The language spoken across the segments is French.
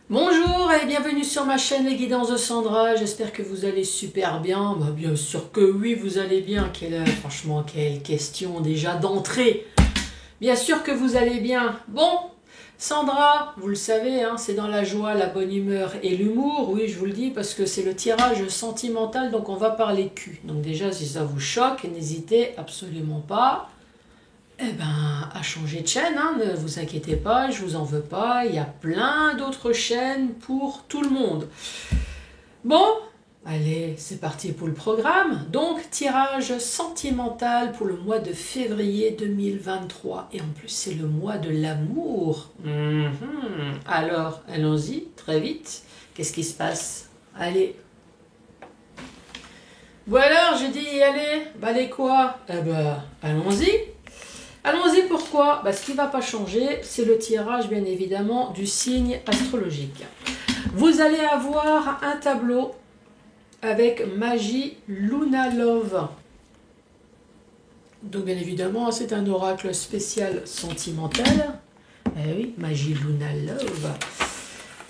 Bonjour et bienvenue sur ma chaîne Les Guidances de Sandra, j'espère que vous allez super bien. Bien sûr que oui, vous allez bien. Franchement, quelle question déjà d'entrée. Bien sûr que vous allez bien. Bon, Sandra, vous le savez, hein, c'est dans la joie, la bonne humeur et l'humour. Oui, je vous le dis parce que c'est le tirage sentimental, donc on va parler cul. Donc déjà, si ça vous choque, n'hésitez absolument pas à changer de chaîne, hein, ne vous inquiétez pas, je vous en veux pas, il y a plein d'autres chaînes pour tout le monde. Bon, allez, c'est parti pour le programme. Donc, tirage sentimental pour le mois de février 2023. Et en plus, c'est le mois de l'amour. Alors, allons-y, très vite. Qu'est-ce qui se passe? Allez. Bon alors, j'ai dit, allez quoi? Allons-y. Allons-y, pourquoi? Ce qui ne va pas changer, c'est le tirage, bien évidemment, du signe astrologique. Vous allez avoir un tableau avec Magie Luna Love. Donc, bien évidemment, c'est un oracle spécial sentimental. Eh oui, Magie Luna Love.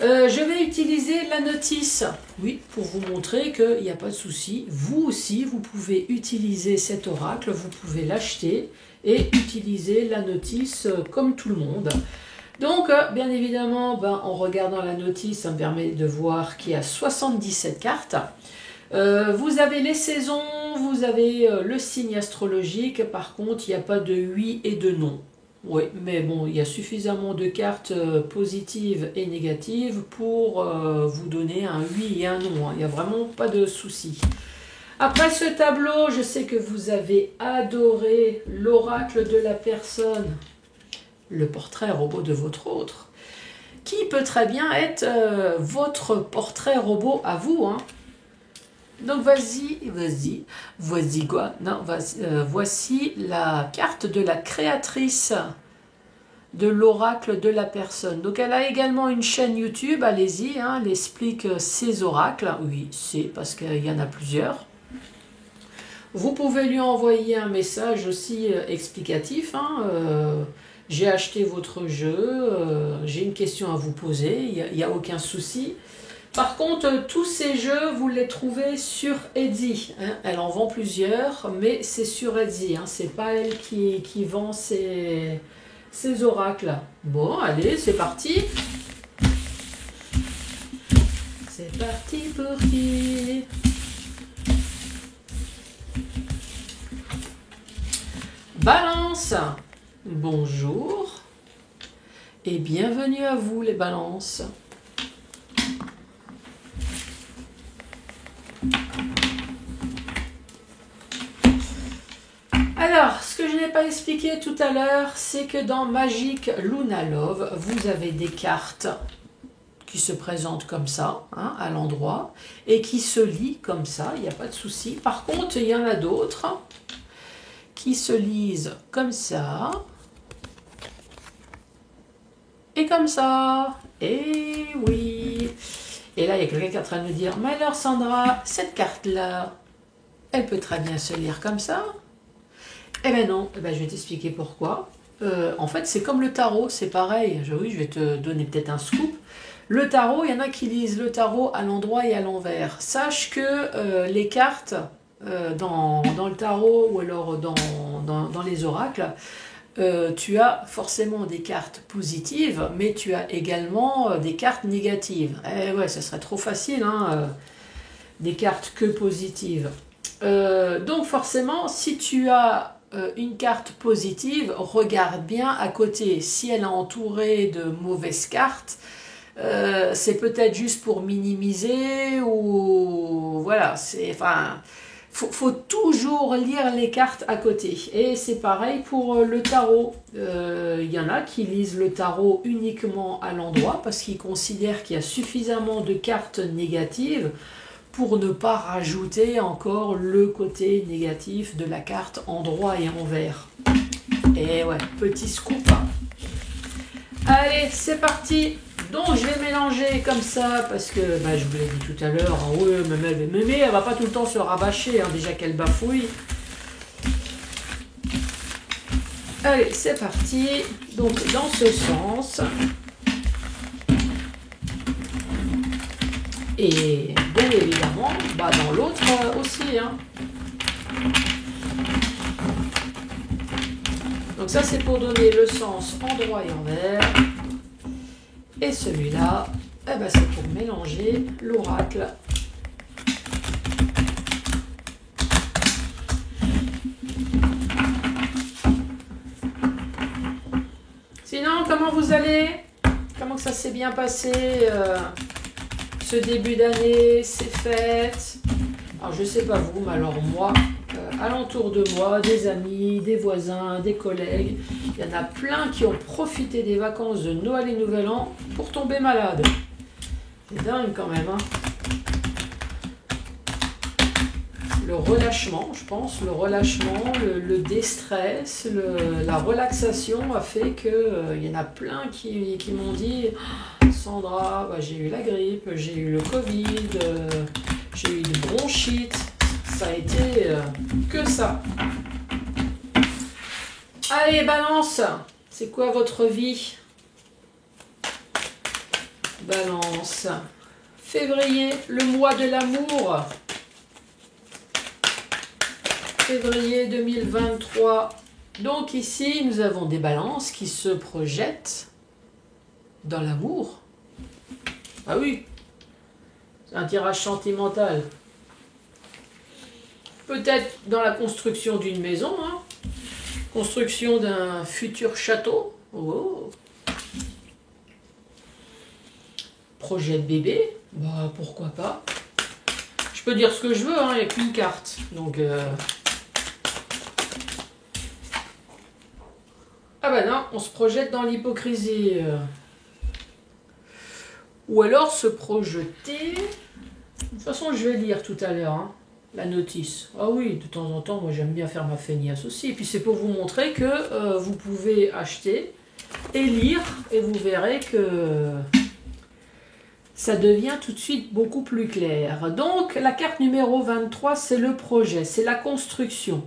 Je vais utiliser la notice, oui, pour vous montrer qu'il n'y a pas de souci. Vous aussi, vous pouvez utiliser cet oracle, vous pouvez l'acheter et utiliser la notice comme tout le monde. Donc, bien évidemment, en regardant la notice, ça me permet de voir qu'il y a 77 cartes. Vous avez les saisons, vous avez le signe astrologique, par contre, il n'y a pas de oui et de non. Oui, mais bon, il y a suffisamment de cartes positives et négatives pour vous donner un oui et un non. Il n'y a vraiment pas de souci. Après ce tableau, je sais que vous avez adoré l'oracle de la personne, le portrait robot de votre autre, qui peut très bien être votre portrait robot à vous, hein. Donc voici quoi? Non, voici la carte de la créatrice de l'oracle de la personne. Donc elle a également une chaîne YouTube, allez-y, hein, elle explique ses oracles. Oui, c'est parce qu'il y en a plusieurs. Vous pouvez lui envoyer un message aussi explicatif, hein, j'ai acheté votre jeu, j'ai une question à vous poser, il n'y a aucun souci. Par contre, tous ces jeux, vous les trouvez sur Etsy. Hein. Elle en vend plusieurs, mais c'est sur Etsy. Hein. C'est pas elle qui vend ses oracles. Bon, allez, c'est parti. C'est parti pour qui? Balance. Bonjour. Et bienvenue à vous, les balances. Alors, ce que je n'ai pas expliqué tout à l'heure, c'est que dans Magic Luna Love, vous avez des cartes qui se présentent comme ça, hein, à l'endroit, et qui se lient comme ça, il n'y a pas de souci. Par contre, il y en a d'autres qui se lisent comme ça, et comme ça. Et oui. Et là, il y a quelqu'un qui est en train de me dire, mais alors Sandra, cette carte-là, elle peut très bien se lire comme ça. Eh ben non, je vais t'expliquer pourquoi. En fait, c'est comme le tarot, c'est pareil. Oui, je vais te donner peut-être un scoop. Le tarot, il y en a qui lisent le tarot à l'endroit et à l'envers. Sache que les cartes dans le tarot ou alors dans les oracles, tu as forcément des cartes positives, mais tu as également des cartes négatives. Eh ouais, ça serait trop facile, hein, des cartes que positives. Donc forcément, si tu as une carte positive, regarde bien à côté. Si elle est entourée de mauvaises cartes, c'est peut-être juste pour minimiser ou voilà. Faut toujours lire les cartes à côté. Et c'est pareil pour le tarot. Il y en a qui lisent le tarot uniquement à l'endroit parce qu'ils considèrent qu'il y a suffisamment de cartes négatives pour ne pas rajouter encore le côté négatif de la carte endroit et envers. Et ouais, petit scoop. Allez, c'est parti. Donc je vais mélanger comme ça parce que je vous l'ai dit tout à l'heure, hein, ouais, mais elle va pas tout le temps se rabâcher, hein, déjà qu'elle bafouille. Allez, c'est parti. Donc dans ce sens. Et bien évidemment, bah, dans l'autre aussi. Hein. Donc ça, c'est pour donner le sens endroit et envers. Et celui-là, eh ben, c'est pour mélanger l'oracle. Sinon, comment vous allez? Comment que ça s'est bien passé ce début d'année, ces fêtes? Alors, je sais pas vous, mais alors moi, alentour de moi, des amis, des voisins, des collègues, il y en a plein qui ont profité des vacances de Noël et Nouvel An pour tomber malade. C'est dingue quand même, hein. Le relâchement, je pense, le relâchement, le déstress, la relaxation a fait que il y en a plein qui m'ont dit Sandra, bah, j'ai eu la grippe, j'ai eu le Covid, j'ai eu une bronchite, ça a été que ça. Allez, Balance, c'est quoi votre vie? Balance. Février, le mois de l'amour. Février 2023. Donc ici, nous avons des balances qui se projettent dans l'amour. Ah oui, c'est un tirage sentimental. Peut-être dans la construction d'une maison, hein. Construction d'un futur château. Oh. Projet de bébé, bah pourquoi pas. Je peux dire ce que je veux, hein, il n'y a qu'une carte. Donc ah bah non, on se projette dans l'hypocrisie. Ou alors se projeter. De toute façon, je vais lire tout à l'heure, hein, la notice. Ah oui, de temps en temps, moi j'aime bien faire ma feignasse aussi. Et puis c'est pour vous montrer que vous pouvez acheter et lire, et vous verrez que ça devient tout de suite beaucoup plus clair. Donc la carte numéro 23, c'est le projet, c'est la construction.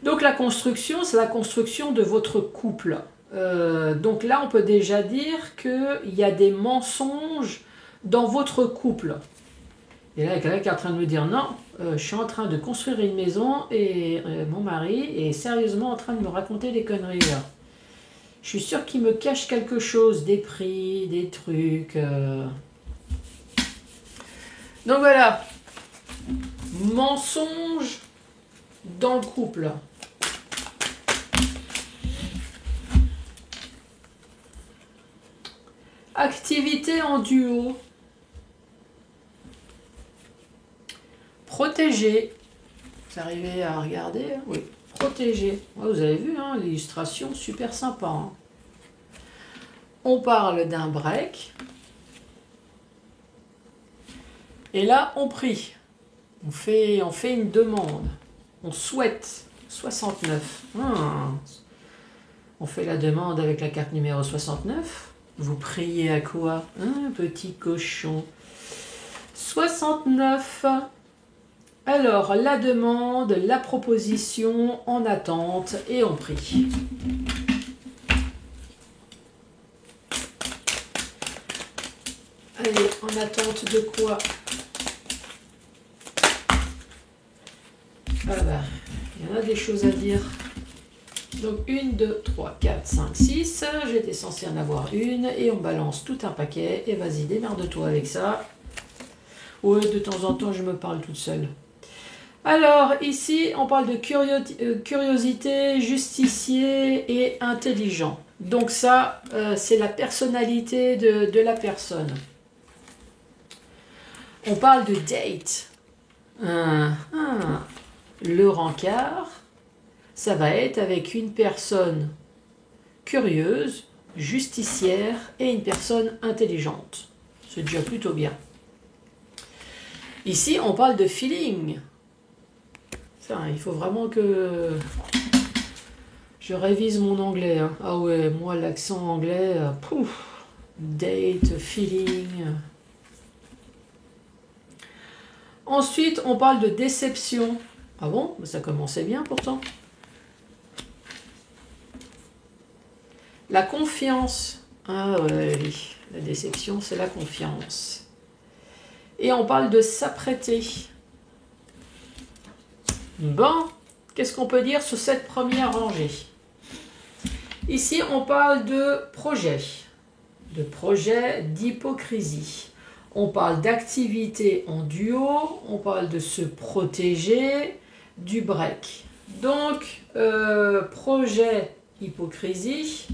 Donc la construction, c'est la construction de votre couple. Donc là, on peut déjà dire qu'il y a des mensonges dans votre couple. Et là, il y a quelqu'un qui est en train de me dire, non, je suis en train de construire une maison et mon mari est sérieusement en train de me raconter des conneries là. Je suis sûre qu'il me cache quelque chose, des prix, des trucs. Donc voilà, mensonge dans le couple. Activité en duo. Protéger. Vous arrivez à regarder? Oui. Protéger. Ouais, vous avez vu, hein, l'illustration, super sympa. Hein. On parle d'un break. Et là, on prie. On fait une demande. On souhaite. 69. On fait la demande avec la carte numéro 69. Vous priez à quoi? Un petit cochon. 69. Alors, la demande, la proposition, en attente, et on prie. Allez, en attente de quoi? Ah bah, il y en a des choses à dire. Donc 1, 2, 3, 4, 5, 6. J'étais censée en avoir une. Et on balance tout un paquet. Et vas-y, démerde-toi avec ça. Ouais, de temps en temps, je me parle toute seule. Alors, ici, on parle de curiosité, justicier et intelligent. Donc ça, c'est la personnalité de la personne. On parle de date. Le rencard, ça va être avec une personne curieuse, justicière et une personne intelligente. C'est déjà plutôt bien. Ici, on parle de feeling. Ça, il faut vraiment que je révise mon anglais. Hein. Ah ouais, moi, l'accent anglais, pouf, date, feeling. Ensuite, on parle de déception. Ah bon? Ça commençait bien pourtant. La confiance. Ah ouais, la déception, c'est la confiance. Et on parle de s'apprêter. Bon, qu'est-ce qu'on peut dire sur cette première rangée? Ici, on parle de projet d'hypocrisie. On parle d'activité en duo, on parle de se protéger du break. Donc, projet hypocrisie.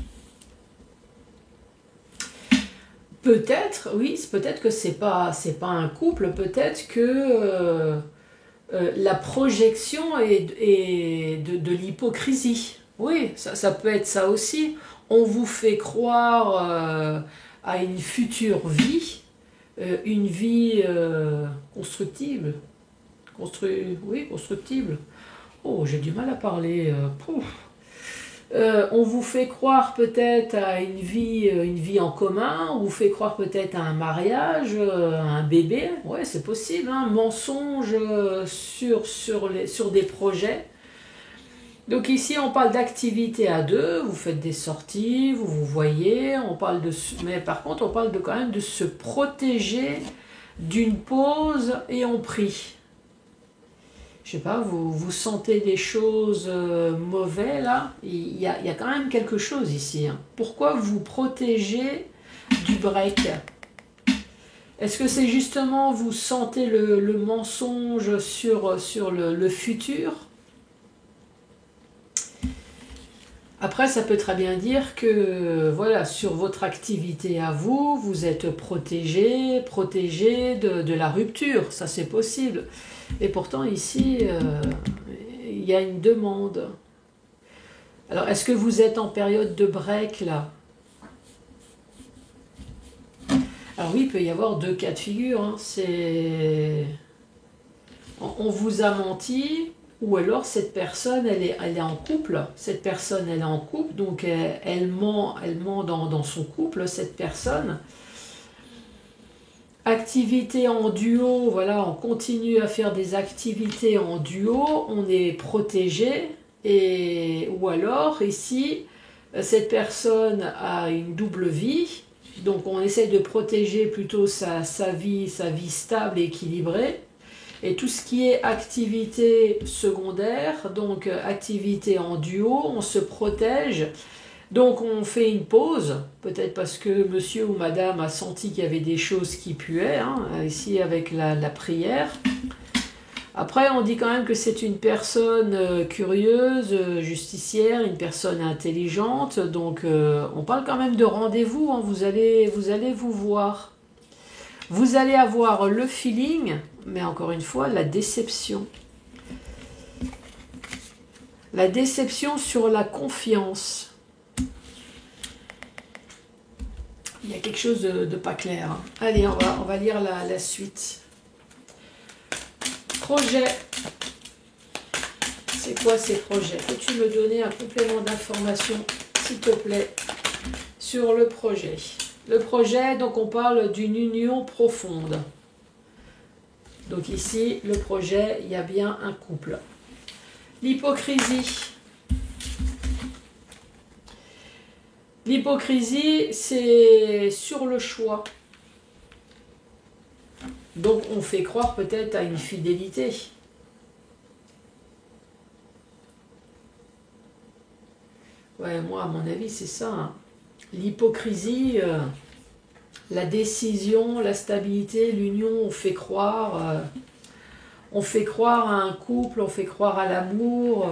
Peut-être, oui, peut-être que c'est pas un couple, peut-être que la projection est de l'hypocrisie. Oui, ça peut être ça aussi. On vous fait croire à une future vie, une vie constructible. Oui, constructible. Oh, j'ai du mal à parler. On vous fait croire peut-être à une vie en commun, on vous fait croire peut-être à un mariage, à un bébé, ouais c'est possible, hein, mensonge sur des projets. Donc ici on parle d'activité à deux, vous faites des sorties, vous vous voyez, mais par contre on parle quand même de se protéger d'une pause et on prie. Je sais pas, vous sentez des choses mauvaises là, il y a quand même quelque chose ici. Hein. Pourquoi vous protégez du break? Est-ce que c'est justement vous sentez le mensonge sur le futur? Après, ça peut très bien dire que voilà, sur votre activité à vous, vous êtes protégé de la rupture, ça c'est possible. Et pourtant ici, il y a une demande. Alors, est-ce que vous êtes en période de break là? Alors oui, il peut y avoir deux cas de figure. Hein. On vous a menti, ou alors cette personne, elle est en couple. Cette personne, elle est en couple, donc elle ment dans son couple, cette personne. Activité en duo, voilà, on continue à faire des activités en duo, on est protégé, ou alors ici, cette personne a une double vie, donc on essaie de protéger plutôt sa vie stable et équilibrée, et tout ce qui est activité secondaire, donc activité en duo, on se protège. Donc on fait une pause, peut-être parce que monsieur ou madame a senti qu'il y avait des choses qui puaient, hein, ici avec la prière. Après on dit quand même que c'est une personne curieuse, justicière, une personne intelligente, donc on parle quand même de rendez-vous, hein, vous allez vous voir. Vous allez avoir le feeling, mais encore une fois, la déception. La déception sur la confiance. Il y a quelque chose de pas clair. Hein. Allez, on va lire la suite. Projet. C'est quoi ces projets? Peux-tu me donner un complément d'information, s'il te plaît, sur le projet? Le projet, donc on parle d'une union profonde. Donc ici, le projet, il y a bien un couple. L'hypocrisie. L'hypocrisie, c'est sur le choix. Donc on fait croire peut-être à une fidélité. Ouais, moi, à mon avis, c'est ça. Hein. L'hypocrisie, la décision, la stabilité, l'union, on fait croire à un couple, on fait croire à l'amour.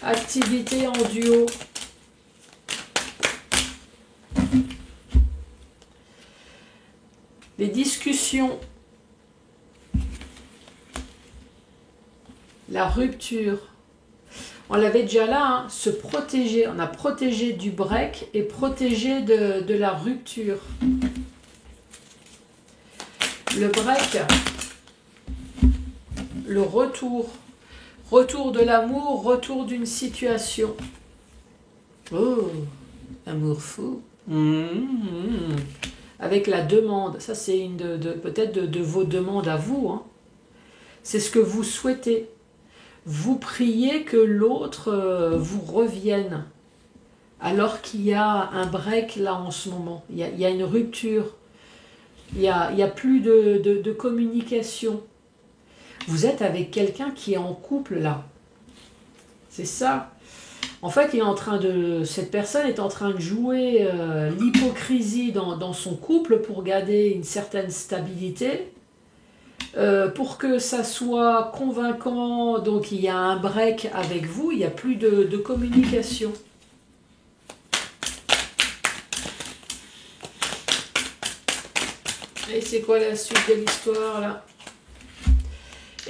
Activité en duo. Les discussions, la rupture. On l'avait déjà là, hein, se protéger. On a protégé du break et protégé de la rupture. Le break, le retour. Retour de l'amour, retour d'une situation. Oh, amour fou. Avec la demande, ça c'est une peut-être de vos demandes à vous. Hein. C'est ce que vous souhaitez. Vous priez que l'autre vous revienne. Alors qu'il y a un break là en ce moment. Il y a une rupture. Il y a plus de communication. Vous êtes avec quelqu'un qui est en couple là. C'est ça. En fait, cette personne est en train de jouer l'hypocrisie dans son couple pour garder une certaine stabilité. Pour que ça soit convaincant, donc il y a un break avec vous, il n'y a plus de communication. Et c'est quoi la suite de l'histoire là?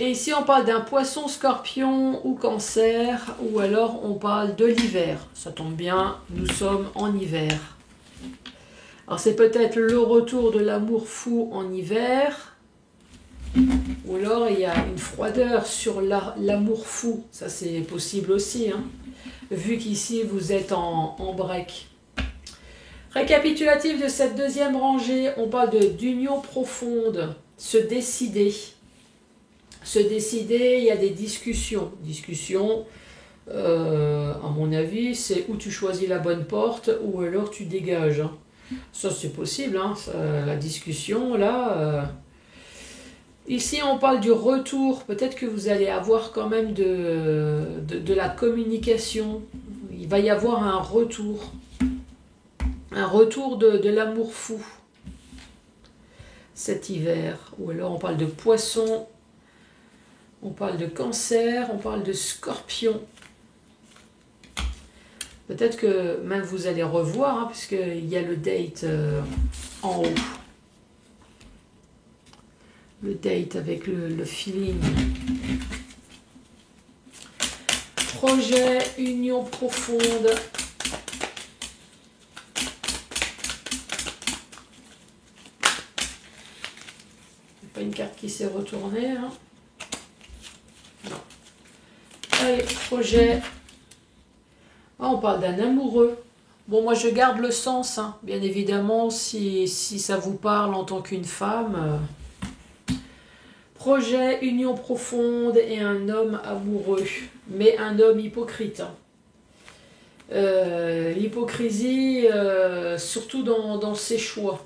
Et ici on parle d'un poisson, scorpion ou cancer, ou alors on parle de l'hiver. Ça tombe bien, nous sommes en hiver. Alors c'est peut-être le retour de l'amour fou en hiver, ou alors il y a une froideur sur l'amour fou. Ça c'est possible aussi, hein, vu qu'ici vous êtes en break. Récapitulatif de cette deuxième rangée, on parle d'union profonde, se décider. Se décider, il y a des discussions. Discussions, à mon avis, c'est où tu choisis la bonne porte ou alors tu dégages. Hein. Ça, c'est possible, hein, la discussion, là. Ici, on parle du retour. Peut-être que vous allez avoir quand même de la communication. Il va y avoir un retour. Un retour de l'amour fou. Cet hiver. Ou alors, on parle de poisson. On parle de cancer, on parle de scorpion. Peut-être que même vous allez revoir, hein, puisqu'il y a le date en haut. Le date avec le feeling. Projet, union profonde. Pas une carte qui s'est retournée, hein. Allez, projet. Ah, on parle d'un amoureux. Bon, moi je garde le sens, hein. Bien évidemment, si ça vous parle en tant qu'une femme. Projet, union profonde et un homme amoureux. Mais un homme hypocrite. Hein. L'hypocrisie, surtout dans ses choix.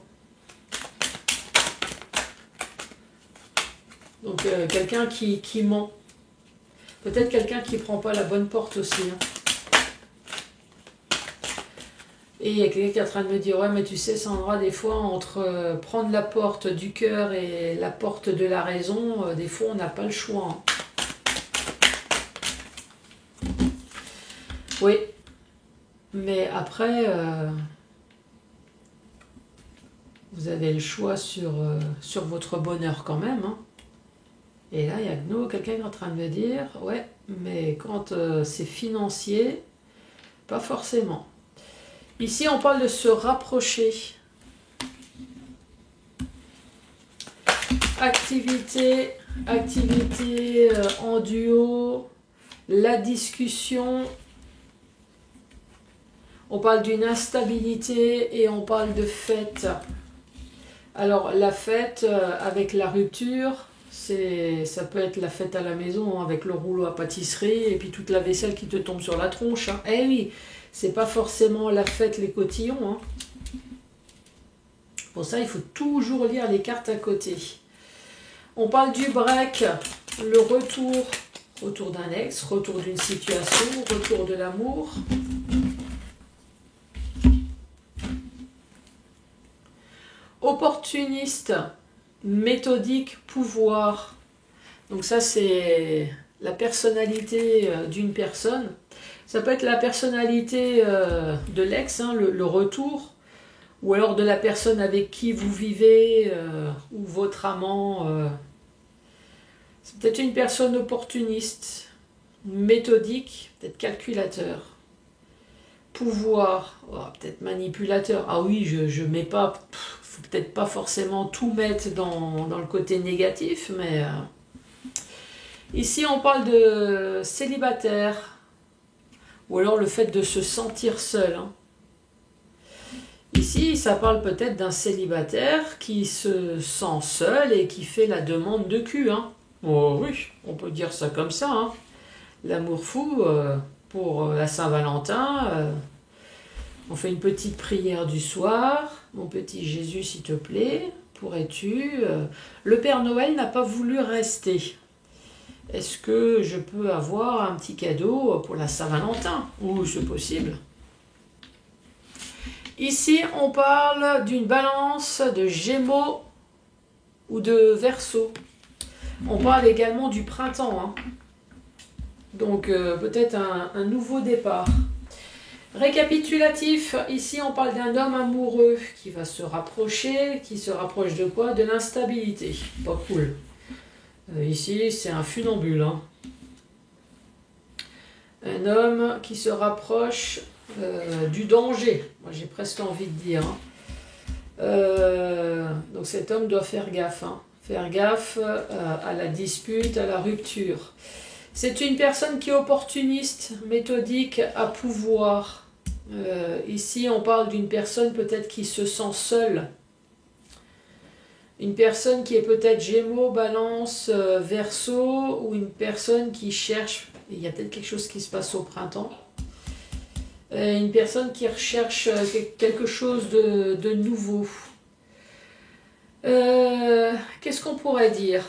Donc quelqu'un qui ment. Peut-être quelqu'un qui ne prend pas la bonne porte aussi. Hein. Et il y a quelqu'un qui est en train de me dire, ouais mais tu sais Sandra, des fois entre prendre la porte du cœur et la porte de la raison, des fois on n'a pas le choix. Hein. Oui, mais après, vous avez le choix sur votre bonheur quand même. Hein. Et là, il y a de nouveau quelqu'un qui est en train de me dire, ouais, mais quand c'est financier, pas forcément. Ici, on parle de se rapprocher. Activité en duo, la discussion. On parle d'une instabilité et on parle de fête. Alors, la fête avec la rupture, ça peut être la fête à la maison hein, avec le rouleau à pâtisserie et puis toute la vaisselle qui te tombe sur la tronche. Hein. Eh oui, c'est pas forcément la fête les cotillons. Hein. Pour ça, il faut toujours lire les cartes à côté. On parle du break, le retour d'un ex, retour d'une situation, retour de l'amour. Opportuniste, méthodique, pouvoir. Donc ça, c'est la personnalité d'une personne. Ça peut être la personnalité de l'ex, hein, le retour, ou alors de la personne avec qui vous vivez, ou votre amant. C'est peut-être une personne opportuniste, méthodique, peut-être calculateur. Pouvoir, oh, peut-être manipulateur. Ah oui, je mets pas... faut peut-être pas forcément tout mettre dans le côté négatif, mais... Ici, on parle de célibataire, ou alors le fait de se sentir seul. Hein. Ici, ça parle peut-être d'un célibataire qui se sent seul et qui fait la demande de cul. Hein. Oh oui, on peut dire ça comme ça. Hein. L'amour fou, pour la Saint-Valentin, on fait une petite prière du soir. mon petit Jésus, s'il te plaît, pourrais-tu... Le Père Noël n'a pas voulu rester. Est-ce que je peux avoir un petit cadeau pour la Saint-Valentin? Ou c'est possible? Ici, on parle d'une balance de Gémeaux ou de Verseau. On parle également du printemps. Hein. Donc, peut-être un nouveau départ. Récapitulatif, ici on parle d'un homme amoureux qui va se rapprocher, qui se rapproche de quoi? De l'instabilité. Pas cool. Ici, c'est un funambule. Hein. Un homme qui se rapproche du danger. Moi, j'ai presque envie de dire. Hein. Donc, cet homme doit faire gaffe. Hein. Faire gaffe à la dispute, à la rupture. C'est une personne qui est opportuniste, méthodique, à pouvoir. Ici, on parle d'une personne peut-être qui se sent seule. Une personne qui est peut-être Gémeaux, Balance, Verseau, ou une personne qui cherche, il y a peut-être quelque chose qui se passe au printemps, une personne qui recherche quelque chose de nouveau. Qu'est-ce qu'on pourrait dire?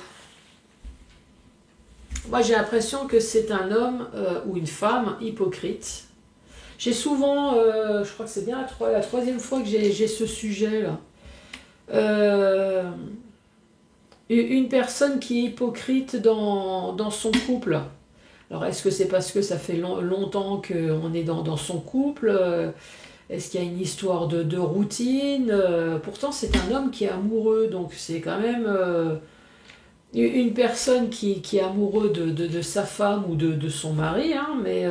Moi, j'ai l'impression que c'est un homme ou une femme hypocrite. J'ai souvent, je crois que c'est bien la troisième fois que j'ai ce sujet-là. Une personne qui est hypocrite dans son couple. Alors, est-ce que c'est parce que ça fait longtemps qu'on est dans son couple? Est-ce qu'il y a une histoire de routine? Pourtant, c'est un homme qui est amoureux, donc c'est quand même une personne qui est amoureux de sa femme ou de son mari, hein, mais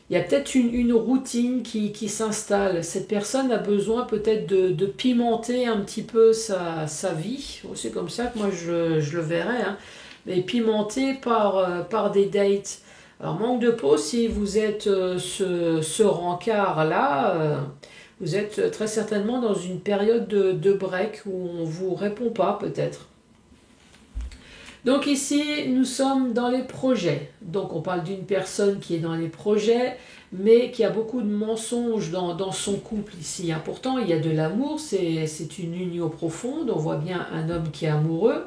il y a peut-être une routine qui s'installe. Cette personne a besoin peut-être de pimenter un petit peu sa vie. C'est comme ça que moi je le verrais. Hein. Mais pimenter par des dates. Alors manque de peau, si vous êtes ce rencard-là, vous êtes très certainement dans une période de break où on ne vous répond pas peut-être. Donc ici, nous sommes dans les projets. Donc on parle d'une personne qui est dans les projets, mais qui a beaucoup de mensonges dans son couple ici. Hein. Pourtant, il y a de l'amour, c'est une union profonde. On voit bien un homme qui est amoureux,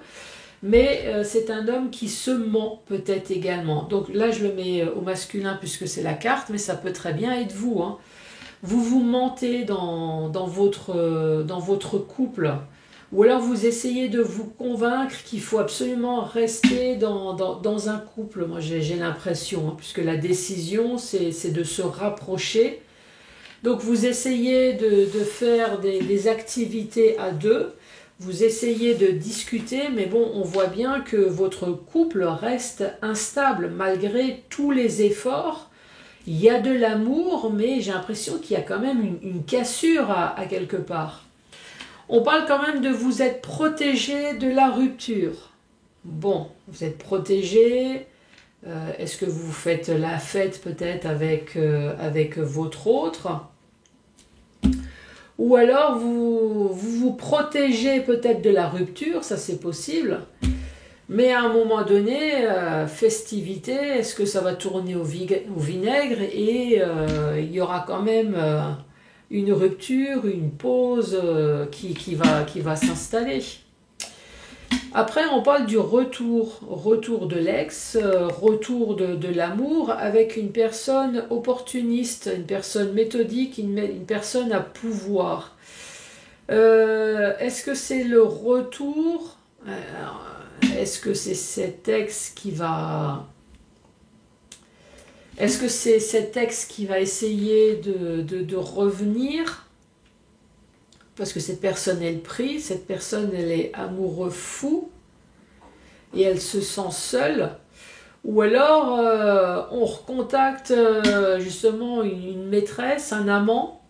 mais c'est un homme qui se ment peut-être également. Donc là, je le mets au masculin puisque c'est la carte, mais ça peut très bien être vous. Hein. Vous mentez dans votre couple. Ou alors vous essayez de vous convaincre qu'il faut absolument rester dans un couple. Moi j'ai l'impression, hein, puisque la décision c'est de se rapprocher. Donc vous essayez de faire des activités à deux. Vous essayez de discuter, mais bon, on voit bien que votre couple reste instable malgré tous les efforts. Il y a de l'amour, mais j'ai l'impression qu'il y a quand même une cassure à quelque part. On parle quand même de vous être protégé de la rupture. Bon, vous êtes protégé. Est-ce que vous faites la fête peut-être avec votre autre? Ou alors vous protégez peut-être de la rupture, ça c'est possible. Mais à un moment donné, festivité, est-ce que ça va tourner au vinaigre et il y aura quand même... une rupture, une pause qui va s'installer. Après, on parle du retour de l'ex, retour de l'amour avec une personne opportuniste, une personne méthodique, une personne à pouvoir. Est-ce que c'est le retour? Est-ce que c'est cet ex qui va... Est-ce que c'est cet ex qui va essayer de revenir? Parce que cette personne est le prix, cette personne elle est amoureux fou et elle se sent seule. Ou alors on recontacte justement une maîtresse, un amant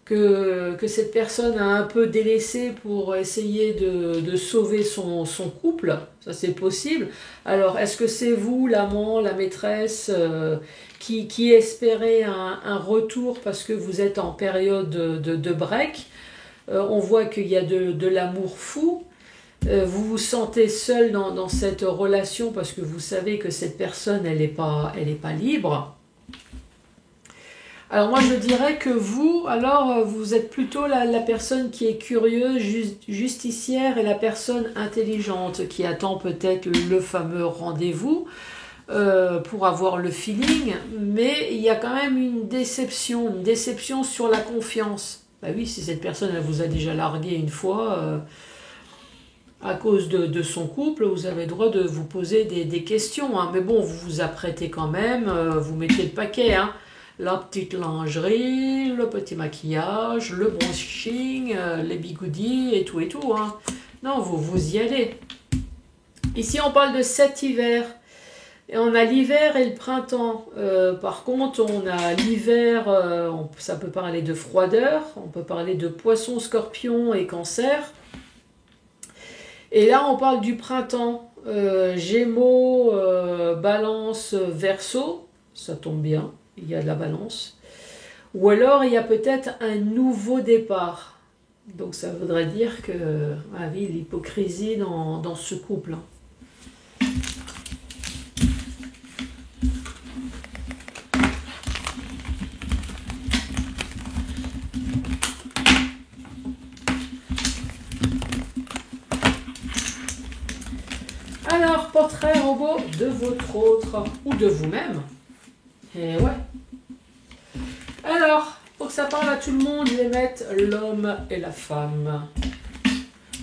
que cette personne a un peu délaissé pour essayer de sauver son couple. Ça c'est possible. Alors est-ce que c'est vous, l'amant, la maîtresse, qui espérez un retour parce que vous êtes en période de break? On voit qu'il y a de l'amour fou. Vous vous sentez seul dans cette relation parce que vous savez que cette personne elle est pas libre. Alors moi je dirais que vous, alors vous êtes plutôt la personne qui est curieuse, justicière et la personne intelligente qui attend peut-être le fameux rendez-vous pour avoir le feeling, mais il y a quand même une déception sur la confiance. Bah oui, si cette personne elle vous a déjà largué une fois à cause de son couple, vous avez le droit de vous poser des questions, hein. Mais bon, vous vous apprêtez quand même, vous mettez le paquet, hein. La petite lingerie, le petit maquillage, le brushing, les bigoudis et tout, hein. Non, vous y allez. Ici, on parle de cet hiver. Et on a l'hiver et le printemps. Par contre, on a l'hiver, ça peut parler de froideur, on peut parler de poisson, scorpion et cancer. Et là, on parle du printemps. Gémeaux, balance, verseau, ça tombe bien, il y a de la balance. Ou alors, il y a peut-être un nouveau départ. Donc, ça voudrait dire que, ah oui, l'hypocrisie dans ce couple. Alors, portrait robot de votre autre ou de vous-même. Et ouais. Alors, pour que ça parle à tout le monde, je vais mettre l'homme et la femme.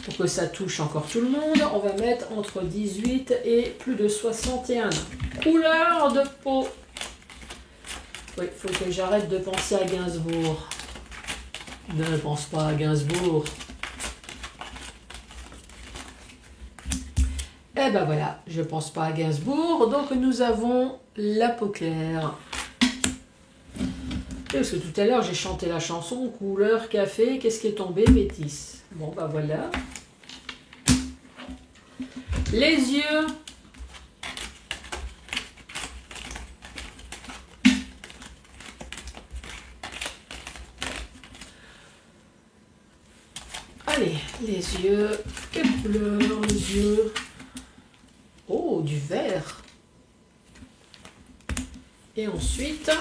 Pour que ça touche encore tout le monde, on va mettre entre 18 et plus de 61. Couleur de peau. Oui, il faut que j'arrête de penser à Gainsbourg. Ne pense pas à Gainsbourg. Eh ben voilà, je pense pas à Gainsbourg. Donc nous avons la peau claire. Parce que tout à l'heure j'ai chanté la chanson couleur café, qu'est-ce qui est tombé? Métis. Bon ben voilà. Les yeux. Allez, les yeux. Quelle couleur les yeux? Oh, du vert. Et ensuite,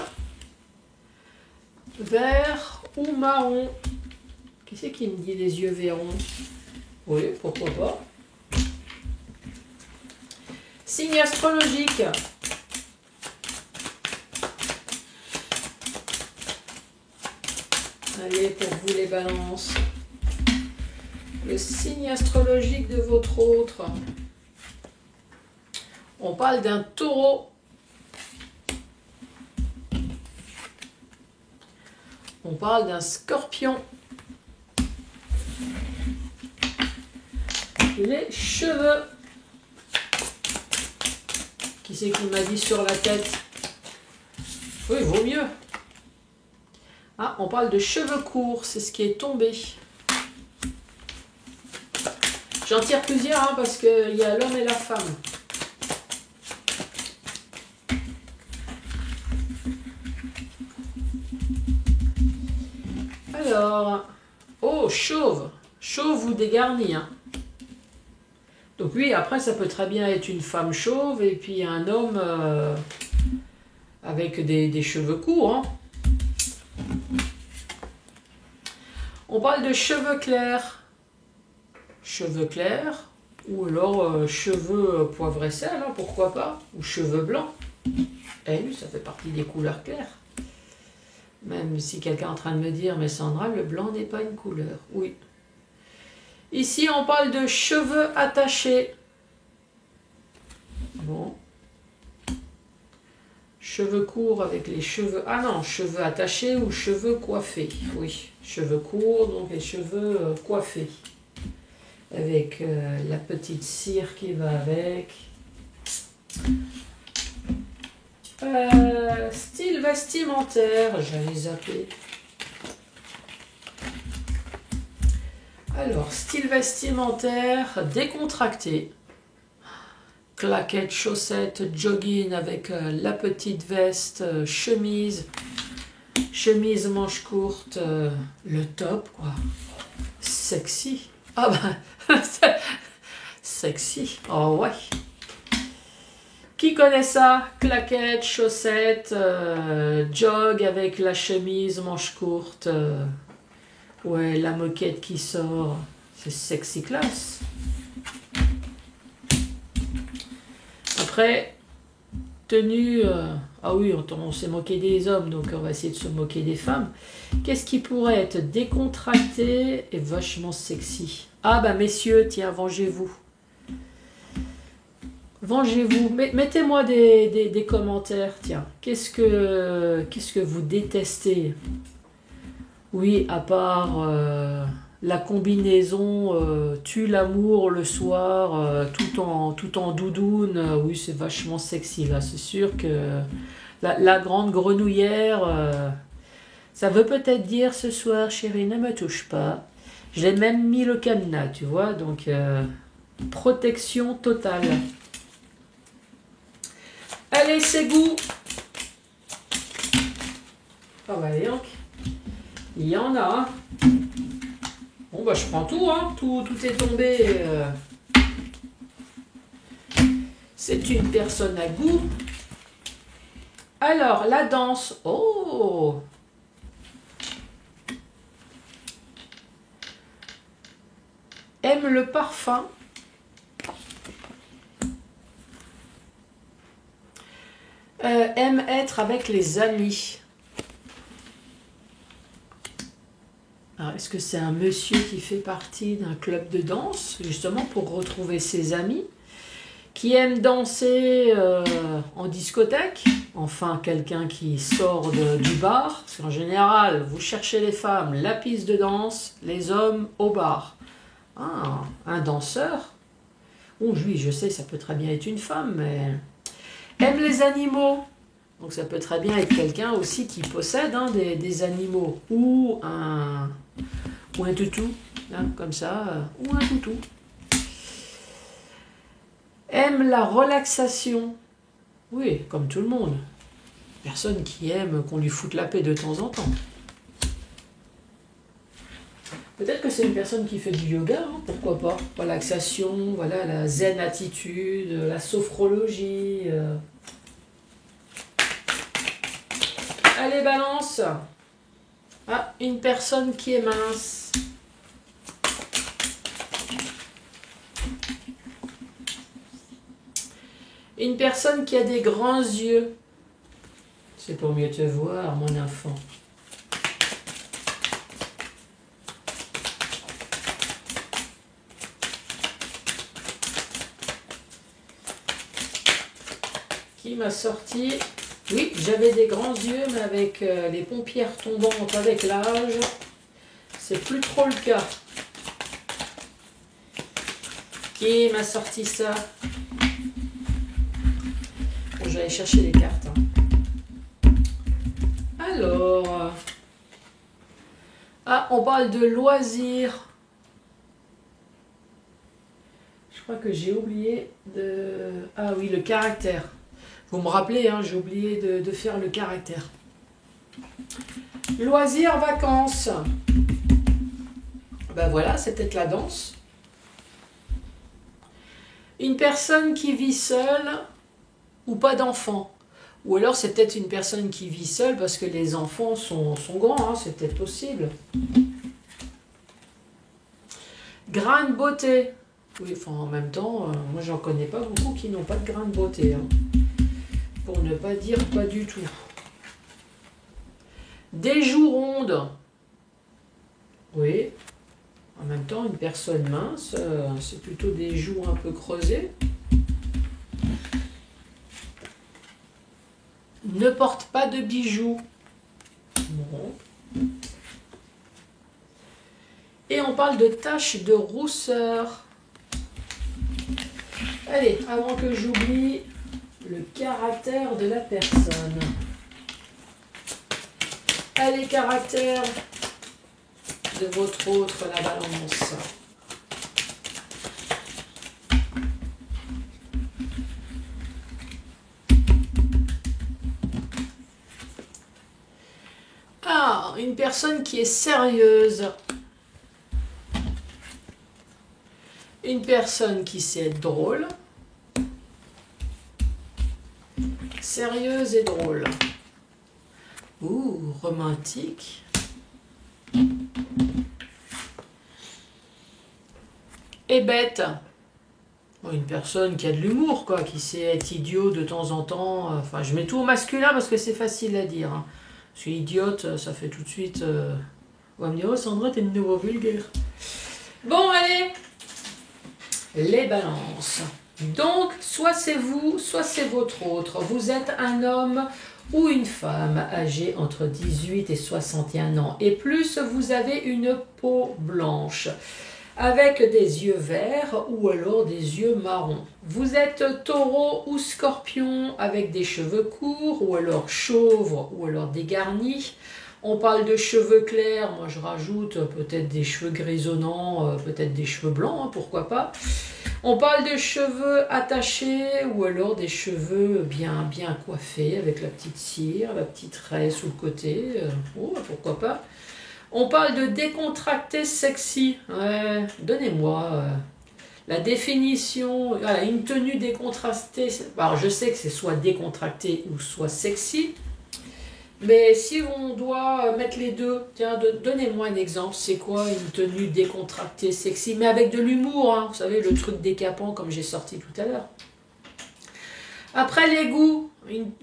vert ou marron. Qui c'est qui me dit les yeux verrons? Oui, pourquoi pas. Signe astrologique. Allez, pour vous les balances. Le signe astrologique de votre autre. On parle d'un taureau. On parle d'un scorpion. Les cheveux. Qui c'est qui m'a dit sur la tête? Oui, il vaut mieux. Ah, on parle de cheveux courts, c'est ce qui est tombé. J'en tire plusieurs hein, parce qu'il y a l'homme et la femme. Alors, oh, chauve. Chauve ou dégarni. Hein. Donc oui, après, ça peut très bien être une femme chauve et puis un homme avec des cheveux courts. Hein. On parle de cheveux clairs. Cheveux clairs, ou alors cheveux poivre et sel, hein, pourquoi pas, ou cheveux blancs. Eh oui, ça fait partie des couleurs claires. Même si quelqu'un est en train de me dire, mais Sandra, le blanc n'est pas une couleur. Oui. Ici, on parle de cheveux attachés. Bon. Cheveux courts avec les cheveux... Ah non, cheveux attachés ou cheveux coiffés. Oui, cheveux courts, donc les cheveux coiffés. Avec la petite cire qui va avec. Style vestimentaire, j'allais zapper. Alors, style vestimentaire décontracté. Claquettes, chaussettes, jogging avec la petite veste, chemise, chemise manche courte, le top quoi. Sexy. Ah ben, sexy. Oh ouais. Qui connaît ça? Claquettes, chaussettes, jog avec la chemise, manche courte. Ouais, la moquette qui sort. C'est sexy class. Après, tenue... ah oui, on s'est moqué des hommes, donc on va essayer de se moquer des femmes. Qu'est-ce qui pourrait être décontracté et vachement sexy? Ah bah messieurs, tiens, vengez-vous. Vengez-vous. Mettez-moi des commentaires, tiens. Qu'est-ce que vous détestez? Oui, à part la combinaison tue l'amour le soir, tout en doudoune. Oui, c'est vachement sexy, là. C'est sûr que la grande grenouillère, ça veut peut-être dire ce soir, chérie, ne me touche pas. Je l'ai même mis le cadenas, tu vois. Donc, protection totale. Allez, c'est goût. Ah bah, donc, il y en a. Bon, bah, je prends tout, hein. Tout est tombé. C'est une personne à goût. Alors, la danse. Oh! Aime le parfum. Aime être avec les amis. Alors, est-ce que c'est un monsieur qui fait partie d'un club de danse, justement pour retrouver ses amis, qui aime danser en discothèque, enfin quelqu'un qui sort du bar, parce qu'en général, vous cherchez les femmes, la piste de danse, les hommes au bar. Ah, un danseur. Oh oui, je sais, ça peut très bien être une femme, mais... Aime les animaux. Donc ça peut très bien être quelqu'un aussi qui possède des animaux. Ou un toutou, hein, comme ça, ou un toutou. Aime la relaxation. Oui, comme tout le monde. Personne qui aime qu'on lui foute la paix de temps en temps. Peut-être que c'est une personne qui fait du yoga, hein, pourquoi pas. Relaxation, voilà, la zen attitude, la sophrologie. Allez, balance. Ah, une personne qui est mince. Une personne qui a des grands yeux. C'est pour mieux te voir, mon enfant. Qui m'a sorti... Oui, j'avais des grands yeux, mais avec les paupières tombantes avec l'âge, c'est plus trop le cas. Qui m'a sorti ça? Bon, je vais aller chercher les cartes. Hein. Alors... Ah, on parle de loisirs. Je crois que j'ai oublié de... Ah oui, le caractère. Vous me rappelez, hein, j'ai oublié de faire le caractère. Loisirs, vacances. Ben voilà, c'est peut-être la danse. Une personne qui vit seule ou pas d'enfant. Ou alors c'est peut-être une personne qui vit seule parce que les enfants sont grands, hein, c'est peut-être possible. Grain de beauté. Oui, enfin en même temps, moi j'en connais pas beaucoup qui n'ont pas de grain de beauté. Hein. Pour ne pas dire pas du tout. Des joues rondes. Oui. En même temps, une personne mince, c'est plutôt des joues un peu creusées. Ne porte pas de bijoux. Bon. Et on parle de taches de rousseur. Allez, avant que j'oublie... le caractère de la personne. Allez, caractère de votre autre, la balance. Ah, une personne qui est sérieuse. Une personne qui sait être drôle. Sérieuse et drôle. Ouh, romantique. Et bête. Bon, une personne qui a de l'humour, quoi, qui sait être idiot de temps en temps. Enfin, je mets tout au masculin parce que c'est facile à dire. Hein. Parce que idiote, ça fait tout de suite... On va me dire, oh Sandra, t'es une nouveau vulgaire. Bon, allez. Les balances. Donc, soit c'est vous, soit c'est votre autre. Vous êtes un homme ou une femme âgée entre 18 et 61 ans. Et plus, vous avez une peau blanche, avec des yeux verts ou alors des yeux marrons. Vous êtes taureau ou scorpion, avec des cheveux courts ou alors chauves ou alors dégarnis. On parle de cheveux clairs, moi je rajoute peut-être des cheveux grisonnants, peut-être des cheveux blancs, hein, pourquoi pas. On parle de cheveux attachés ou alors des cheveux bien coiffés avec la petite cire, la petite raie sous le côté, oh, pourquoi pas. On parle de décontracté sexy, ouais, donnez-moi la définition, voilà, une tenue décontractée. Alors je sais que c'est soit décontracté ou soit sexy. Mais si on doit mettre les deux, tiens, donnez-moi un exemple. C'est quoi une tenue décontractée, sexy, mais avec de l'humour, hein, vous savez, le truc décapant comme j'ai sorti tout à l'heure. Après les goûts,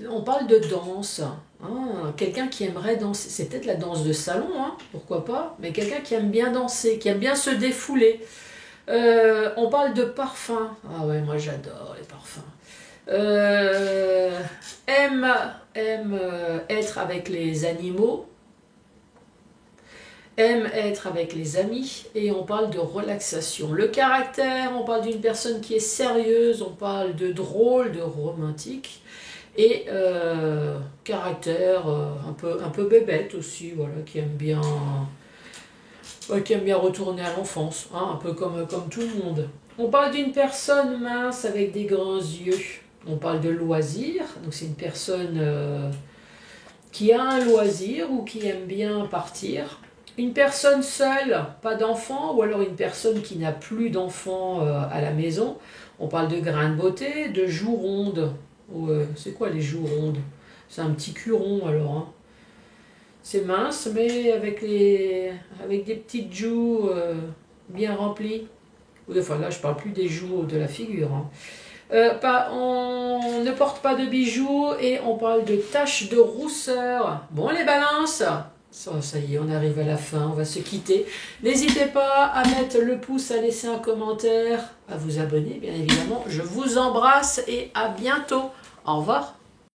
on parle de danse. Hein, quelqu'un qui aimerait danser, c'est peut-être la danse de salon, hein, pourquoi pas, mais quelqu'un qui aime bien danser, qui aime bien se défouler. On parle de parfum. Ah ouais, moi j'adore les parfums. Aime être avec les animaux, aime être avec les amis, et on parle de relaxation. Le caractère, on parle d'une personne qui est sérieuse, on parle de drôle, de romantique, et caractère un peu bébête aussi, voilà, qui aime bien retourner à l'enfance, hein, un peu comme tout le monde. On parle d'une personne mince avec des grands yeux. On parle de loisir, donc c'est une personne qui a un loisir ou qui aime bien partir. Une personne seule, pas d'enfant, ou alors une personne qui n'a plus d'enfant à la maison. On parle de grain de beauté, de joues rondes. C'est quoi les joues rondes? C'est un petit cul rond alors. Hein. C'est mince, mais avec des petites joues bien remplies. Enfin là, je parle plus des joues de la figure. Hein. On ne porte pas de bijoux et on parle de taches de rousseur. Bon, les balances, ça y est, on arrive à la fin, on va se quitter. N'hésitez pas à mettre le pouce, à laisser un commentaire, à vous abonner, bien évidemment. Je vous embrasse et à bientôt. Au revoir.